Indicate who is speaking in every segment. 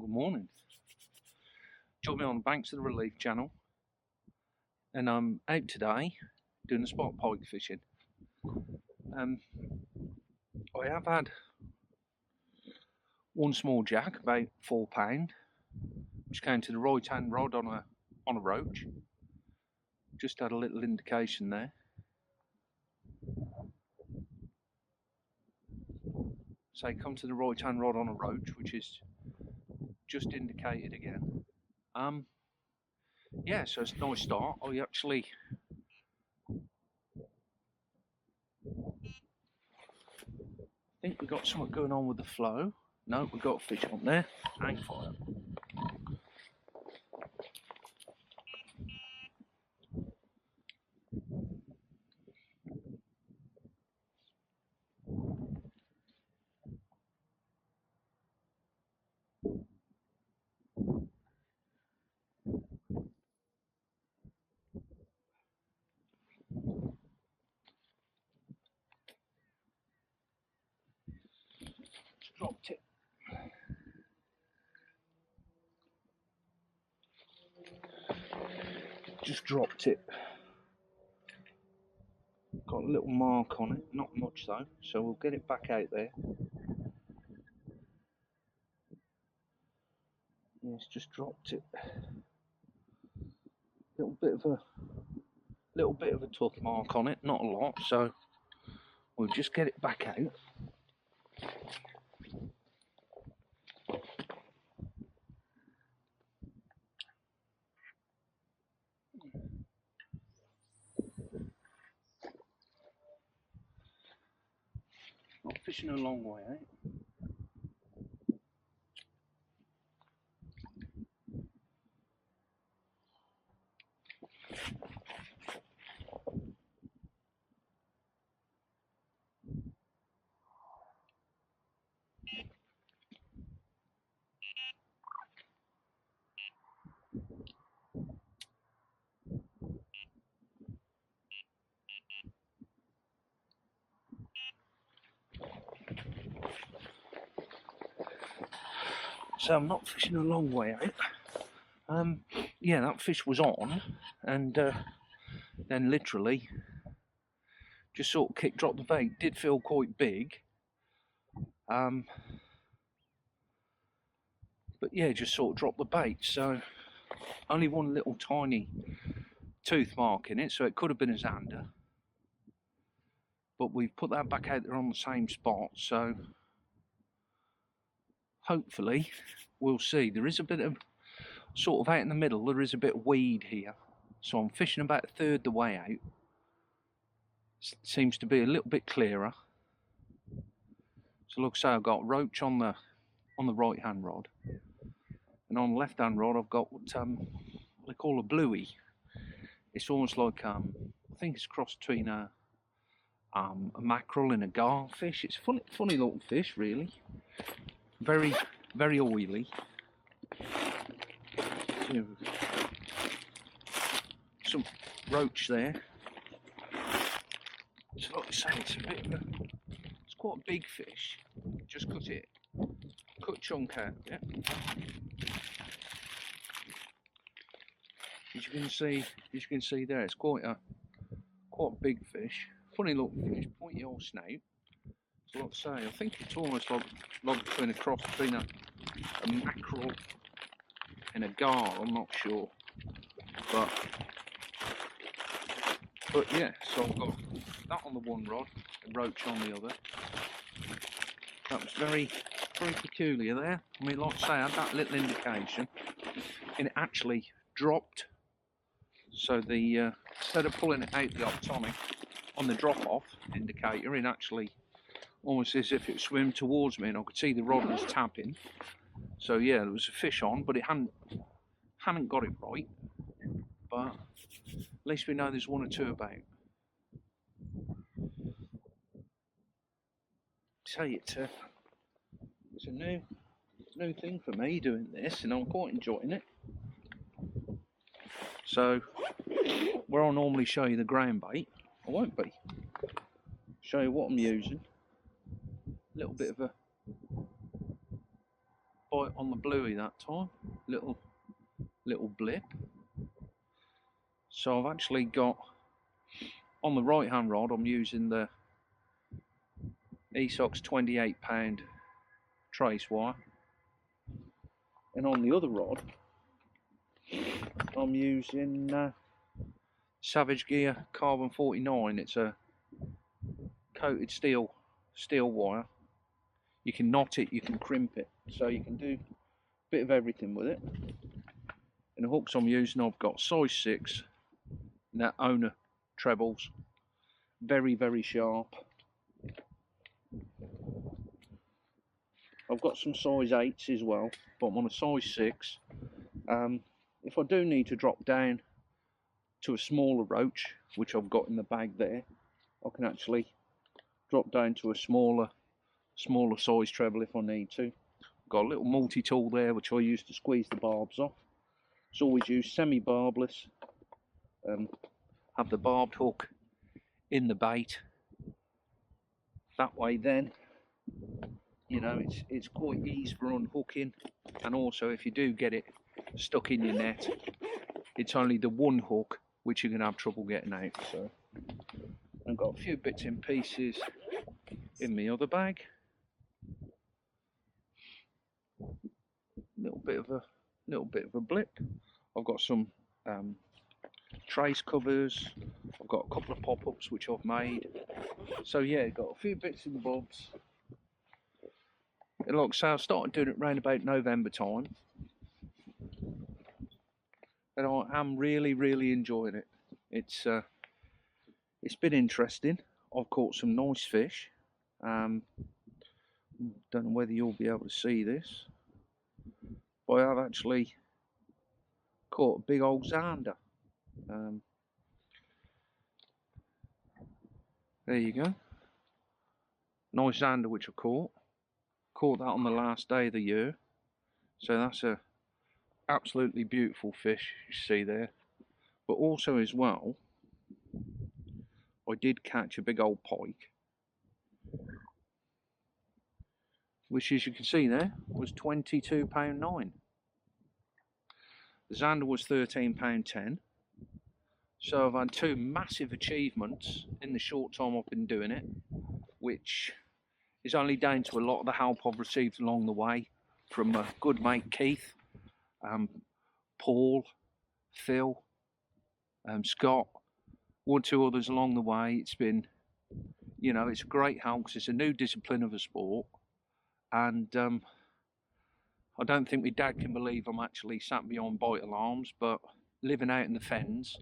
Speaker 1: Good morning. Join me on the banks of the Relief Channel, and I'm out today doing the spot pike fishing. I have had one small jack, about £4, which came to the right hand rod on a roach. Just had a little indication there. So come to the right hand rod on a roach, which is just indicated again. Yeah, so it's a nice start. I actually think we've got something going on with the flow. No, we've got a fish on there. Hang fire. Dropped it. Just dropped it. Got a little mark on it, not much though, so we'll get it back out there. Yes, just dropped it. Little bit of a tough mark on it, not a lot, so we'll just get it back out. Not fishing a long way out. So I'm not fishing a long way out. Yeah, that fish was on, and then literally just sort of dropped the bait. Did feel quite big. But yeah, just sort of dropped the bait. So only one little tiny tooth mark in it, so it could have been a zander. But we've put that back out there on the same spot, so hopefully we'll see. There is a bit of, sort of out in the middle, there is a bit of weed here. So I'm fishing about a third the way out. Seems to be a little bit clearer. So look, say I've got roach on the right hand rod, and on the left hand rod I've got what they call a bluey. It's almost like I think it's a cross between a mackerel and a garfish. It's a funny little fish, really. Very, very oily. Some roach there. So like I say, it's quite a big fish. Just cut a chunk out. Yeah. As you can see there, it's quite a big fish. Funny looking fish, pointy old snout. So like I say, I think it's almost like between a cross between a mackerel and a gar. I'm not sure, but yeah. So I've got that on the one rod, a roach on the other. That was very peculiar there. I mean, like I say, I had that little indication, and it actually dropped. So the instead of pulling it out the optonic on the drop-off indicator, it actually almost as if it swam towards me, and I could see the rod was tapping. So yeah, there was a fish on, but it hadn't got it right. But at least we know there's one or two about. Say it's a new thing for me doing this, and I'm quite enjoying it. So where I normally show you the ground bait, I won't be. Show you what I'm using. A little bit of a bite on the bluey that time, little blip. So I've actually got, on the right hand rod I'm using the Esox 28 trace wire, and on the other rod I'm using Savage Gear Carbon 49. It's a coated steel wire. You can knot it, you can crimp it, so you can do a bit of everything with it. And the hooks I'm using, I've got size 6 Net Owner trebles, very, very sharp. I've got some size 8s as well, but I'm on a size 6. If I do need to drop down to a smaller roach, which I've got in the bag there, I can actually drop down to a smaller size treble if I need to. I've got a little multi-tool there which I use to squeeze the barbs off. It's always used semi-barbless. Have the barbed hook in the bait. That way then, you know, it's quite easy for unhooking, and also if you do get it stuck in your net, it's only the one hook which you're going to have trouble getting out. So I've got a few bits and pieces in my other bag. Little bit of a blip. I've got some trace covers. I've got a couple of pop-ups which I've made. So yeah, got a few bits and bobs. And like I say, I started doing it around about November time, and I am really, really enjoying it. It's been interesting. I've caught some nice fish. Don't know whether you'll be able to see this, but I have actually caught a big old zander. There you go. Nice zander which I caught. Caught that on the last day of the year. So that's a absolutely beautiful fish you see there. But also as well, I did catch a big old pike, which as you can see there was £22.9. The zander was £13.10. So I've had two massive achievements in the short time I've been doing it, which is only down to a lot of the help I've received along the way from my good mate Keith, Paul, Phil, Scott, one or two others along the way. It's been, you know, it's a great help because it's a new discipline of a sport, and I don't think my dad can believe I'm actually sat behind bite alarms, but living out in the fens,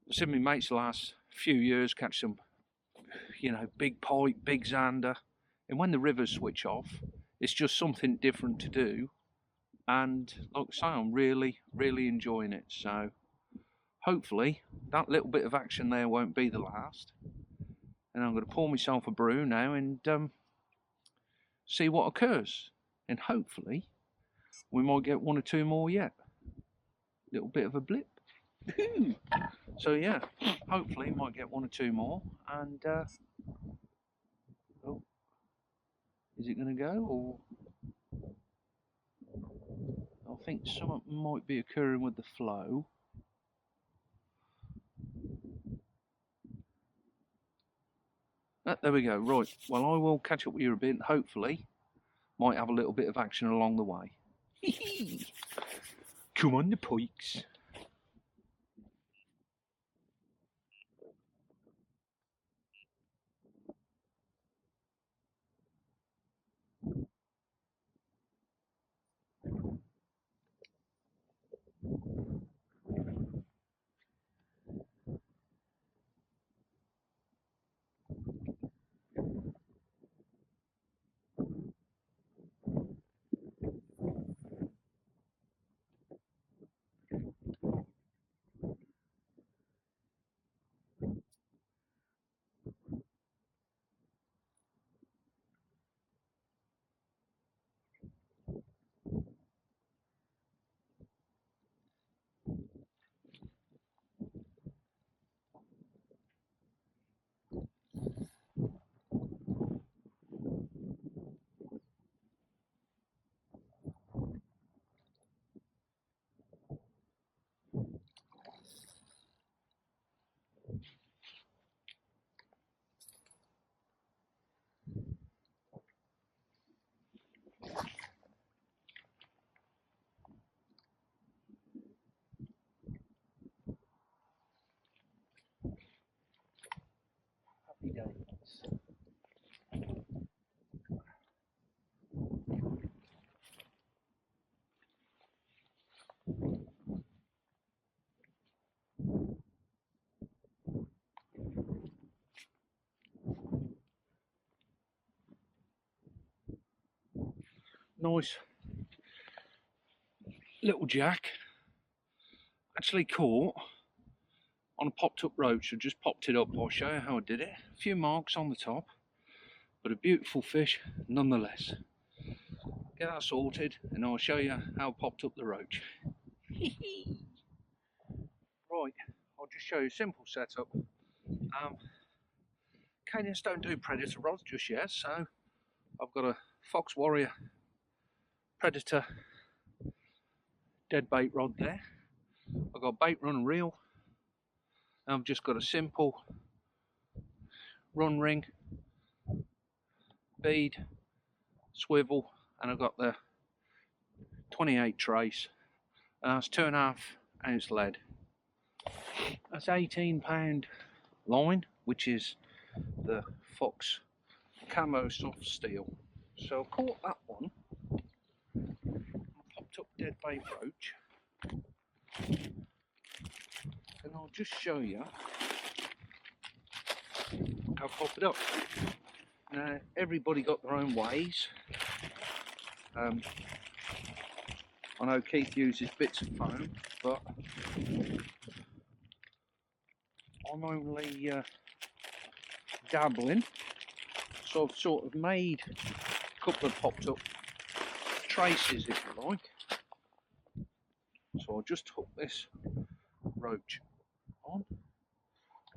Speaker 1: I've seen my mates the last few years catch some, you know, big pike, big zander, and when the rivers switch off, it's just something different to do. And like I say, I'm really, really enjoying it. So hopefully that little bit of action there won't be the last. And I'm going to pour myself a brew now and see what occurs. And hopefully we might get one or two more yet. Little bit of a blip. So yeah, hopefully might get one or two more. And oh, is it going to go, or I think something might be occurring with the flow. There we go. Right, well, I will catch up with you a bit. Hopefully might have a little bit of action along the way. Come on, the pikes. nice little jack. Actually caught on a popped up roach. I just popped it up. I'll show you how I did it. A few marks on the top, but a beautiful fish nonetheless. Get that sorted and I'll show you how I popped up the roach. Right, I'll just show you a simple setup. Canians don't do predator rods just yet, so I've got a Fox Warrior Predator dead bait rod there. I've got a bait run reel. I've just got a simple run ring, bead, swivel, and I've got the 28 trace. That's 2.5 ounce lead. That's 18-pound line, which is the Fox Camo soft steel. So I caught that one. I popped up dead bait roach, and I'll just show you how I pop it up. Now everybody got their own ways. I know Keith uses bits of foam, but I'm only dabbling, so I've sort of made a couple of popped up traces, if you like. So I'll just hook this roach on,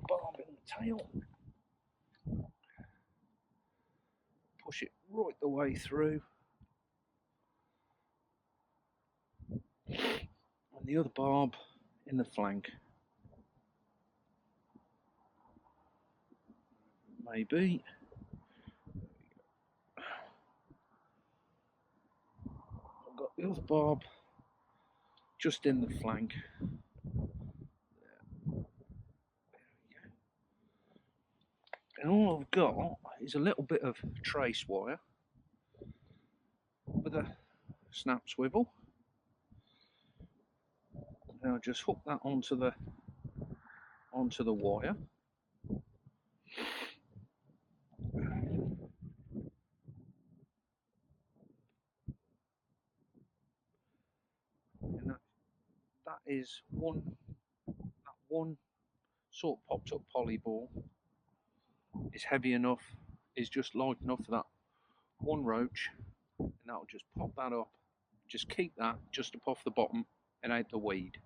Speaker 1: barb in the tail, push it right the way through, and the other barb in the flank. Maybe. I've got the other barb just in the flank. And all I've got is a little bit of trace wire with a snap swivel. And I'll just hook that onto the wire. And that is one sort of popped up poly ball is heavy enough, is just light enough for that one roach, and that'll just pop that up. Just keep that just up off the bottom and out the weed.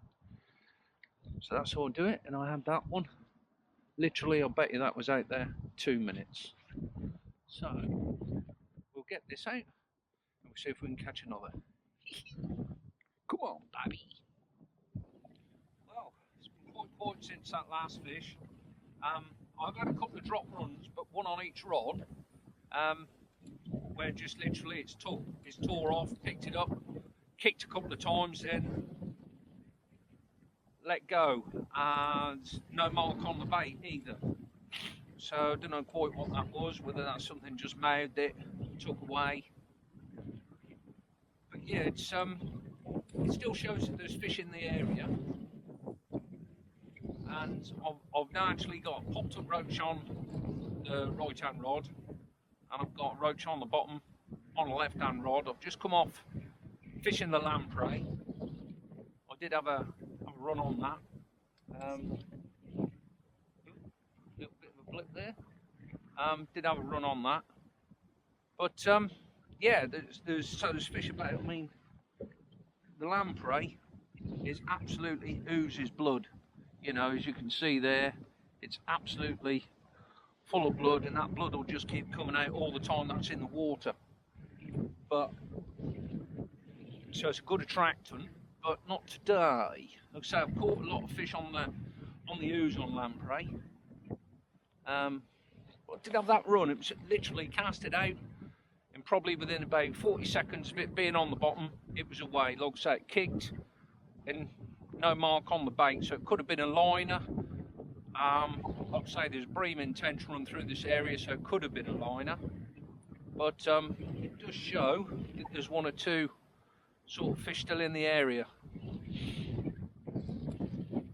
Speaker 1: So that's how I do it, and I had that one. Literally, I bet you that was out there 2 minutes. So we'll get this out and we'll see if we can catch another. Come on, baby. Well, it's been quite quiet since that last fish. I've had a couple of drop runs, but one on each rod, where just literally it's tore off, picked it up, kicked a couple of times, then let go, and no mark on the bait either. So I don't know quite what that was, whether that's something just mouthed it, took away. But yeah, it still shows that there's fish in the area. And I've now actually got a popped up roach on the right hand rod, and I've got a roach on the bottom on the left hand rod. I've just come off fishing the lamprey. I did have a run on that. Little bit of a blip there. Did have a run on that. But yeah, there's fish about. I mean, the lamprey is absolutely oozes blood. You know, as you can see there, it's absolutely full of blood, and that blood will just keep coming out all the time that's in the water. But so it's a good attractant, but not today. Like I say, I've caught a lot of fish on the ooze on lamprey. I did have that run. It was literally cast it out, and probably within about 40 seconds of it being on the bottom, it was away. Like I say, it kicked, and no mark on the bait, so it could have been a liner. Like I say, there's bream tench run through this area, so it could have been a liner. But it does show that there's one or two sort of fish still in the area.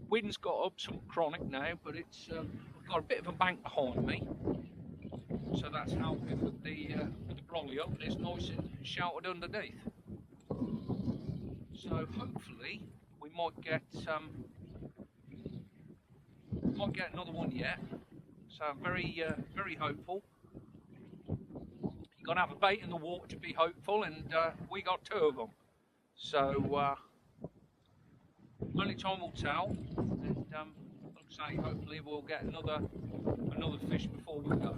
Speaker 1: Wind's got up some chronic now, but it's got a bit of a bank behind me, so that's helping with the trolley up and it's nice and sheltered underneath. So hopefully we might get another one yet. So I'm very very hopeful. You've got to have a bait in the water to be hopeful, and we got 2 of them. So only time will tell, and like I say, hopefully we'll get another fish before we go.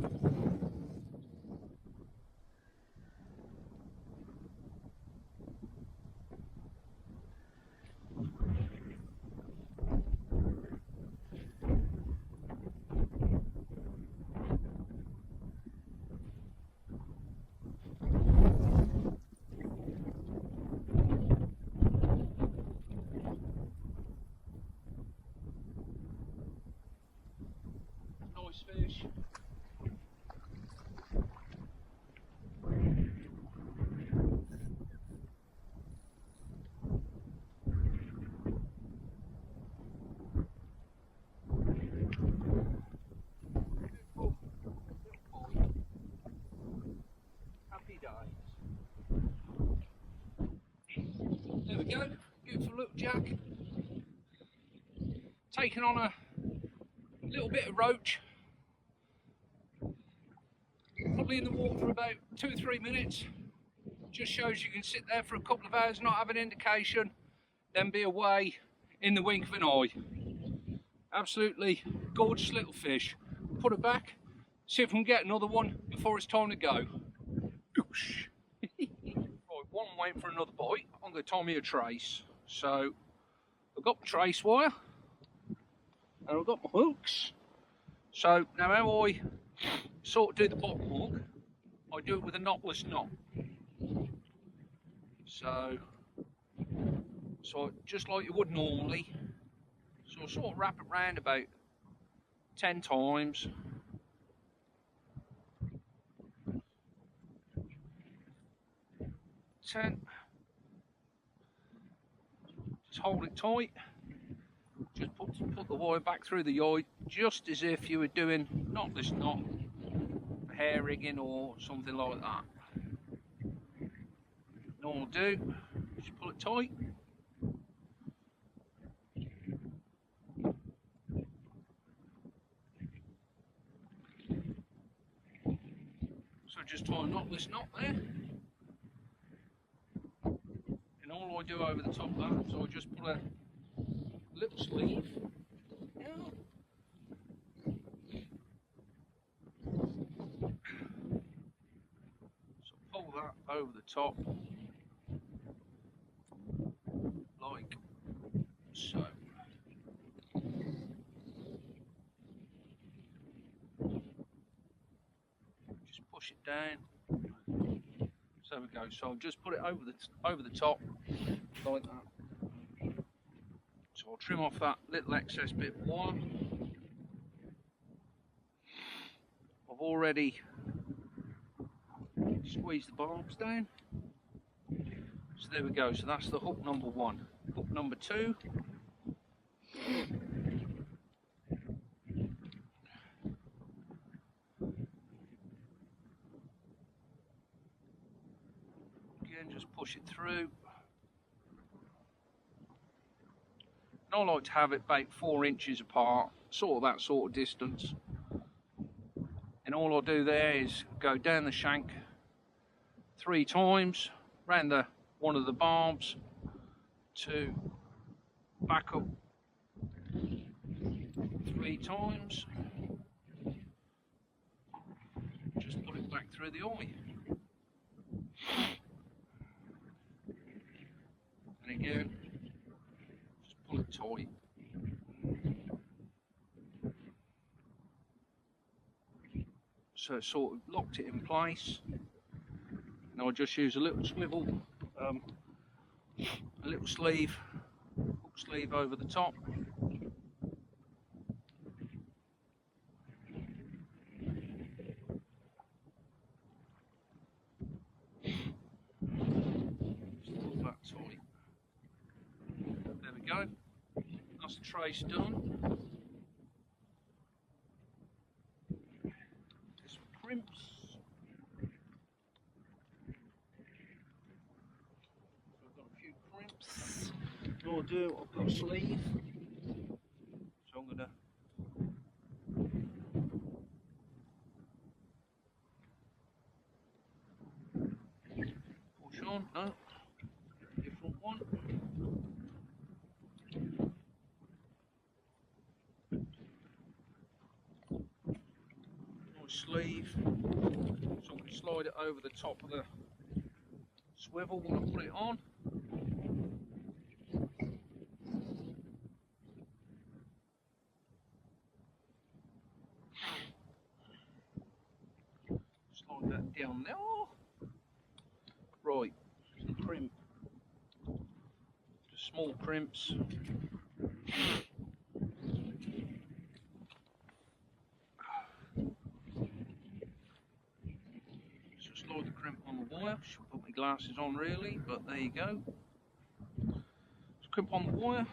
Speaker 1: Nice fish. Happy days. There we go. Beautiful little jack. Taking on a little bit of roach. Probably in the water for about 2-3 minutes. Just shows you can sit there for a couple of hours, not have an indication, then be away in the wink of an eye. Absolutely gorgeous little fish. Put it back, see if we can get another one before it's time to go. Right, while I'm waiting for another bite, I'm going to tie me a trace. So I've got my trace wire and I've got my hooks. So now how I sort of do the bottom hook, I do it with a knotless knot. So just like you would normally. So I sort of wrap it round about 10 times. Just hold it tight. Just put the wire back through the eye, just as if you were doing knotless knot, hair rigging or something like that. And all I'll do, just pull it tight. So just tie a knotless knot there. And all I do over the top of that is I just put a little sleeve. So pull that over the top, like so. Just push it down. So there we go. So I'll just put it over the top like that. So I'll trim off that little excess bit of wire. I've already squeezed the barbs down. So there we go. So that's the hook number 1. Hook number 2. Again, just push it through. And I like to have it about 4 inches apart, sort of that sort of distance. And all I'll do there is go down the shank 3 times, round one of the barbs, to back up 3 times. Just put it back through the eye. And again, pull it tight. So it sort of locked it in place. Now I'll just use a little swivel, a little sleeve, hook sleeve over the top. Just pull that tight. There we go. That's the trace done. Get some crimps. do, I've got a sleeve, so I'm going to push on. No, different one. Nice sleeve, so I can slide it over the top of the swivel when I put it on. Slide that down there. Right, some crimp. Just small crimps. So slide the crimp on the wire. Should put my glasses on really, but there you go. Just crimp on the wire.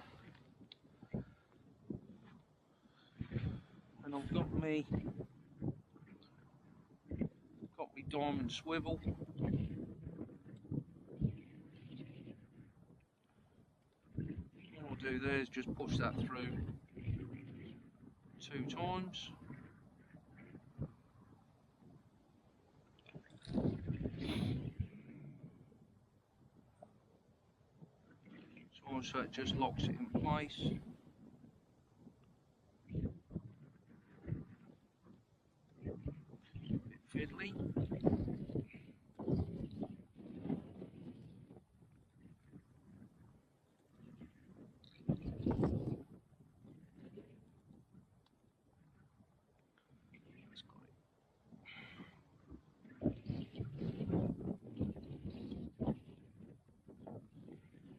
Speaker 1: And I've got me diamond swivel. All I'll do there is just push that through 2 times. So it just locks it in place. A bit fiddly.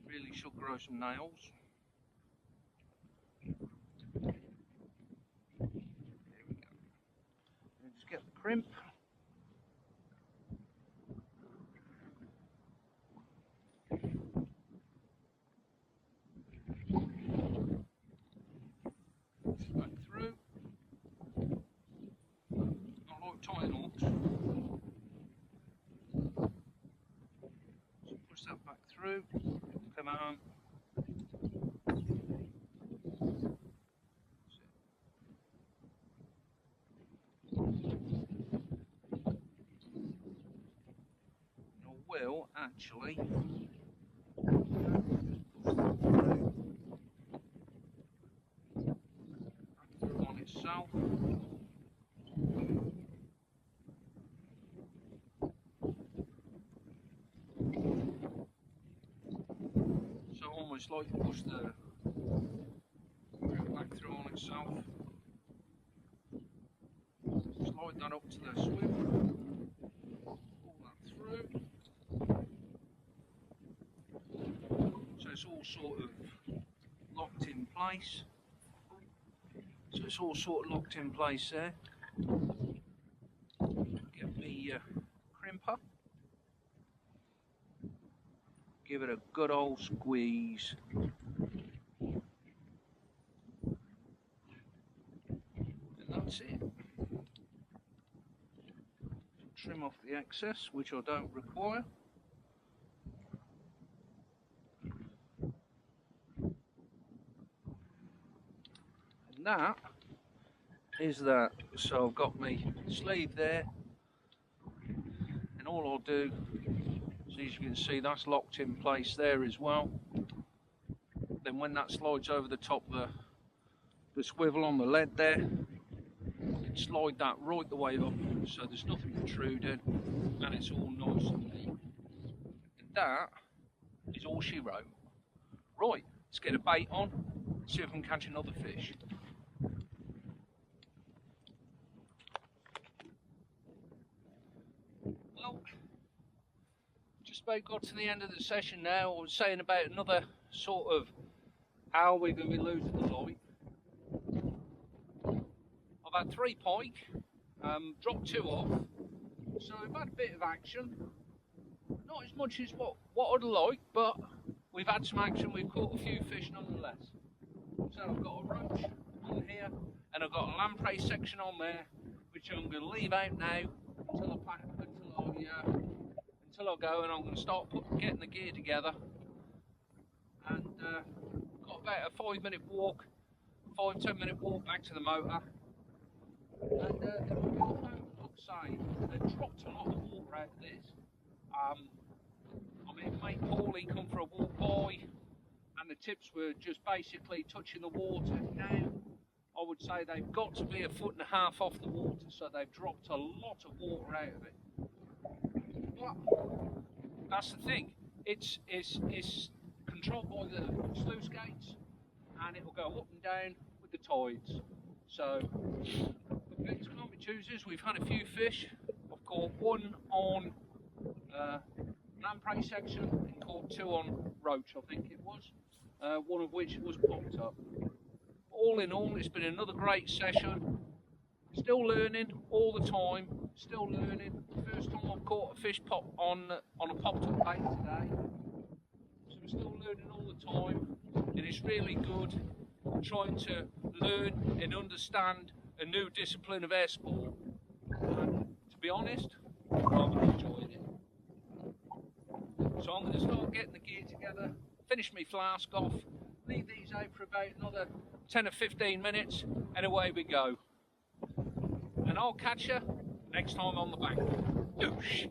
Speaker 1: Really should grow some nails. There we go. And just get the crimp. Back through. Not like tie knots. So push that back through. Come on. I will actually on itself. So almost like push the back through on itself. Slide that up to the swivel. Pull that through. So it's all sort of locked in place. So it's all sort of locked in place there. Get the crimper. Give it a good old squeeze. And that's it. Trim off the excess, which I don't require. And that is that. So I've got my sleeve there, and all I'll do, so as you can see, that's locked in place there as well. Then when that slides over the top of the swivel on the lead there, slide that right the way up so there's nothing protruding and it's all nice and neat. And that is all she wrote. Right, let's get a bait on, see if I can catch another fish. Well, just about got to the end of the session now. I was saying about another sort of hour we're going to be losing the light. I've had 3 pike, dropped 2 off, so we've had a bit of action. Not as much as what I'd like, but we've had some action. We've caught a few fish nonetheless. So I've got a roach on here, and I've got a lamprey section on there, which I'm going to leave out now until I go, and I'm going to start getting the gear together, and about a 5-minute walk, 5-10 minute walk back to the motor. And then we got home, like I say, they dropped a lot of water out of this. I mean, mate Paulie come for a walk by, and the tips were just basically touching the water. Now, I would say they've got to be 1.5 feet off the water, so they've dropped a lot of water out of it. But that's the thing, it's controlled by the sluice gates, and it will go up and down with the tides. So the beggars can't be choosers. We've had a few fish. I've caught one on lamprey section and caught 2 on roach, I think it was, one of which was popped up. All in all, it's been another great session. Still learning all the time, still learning. First time I've caught a fish pop on a popped up bait today. So we're still learning all the time, and it's really good trying to learn and understand a new discipline of air sport. And to be honest, I'm enjoying it. So I'm going to start getting the gear together, finish my flask off, leave these out for about another 10 or 15 minutes, and away we go. And I'll catch you next time on the bank. Douche.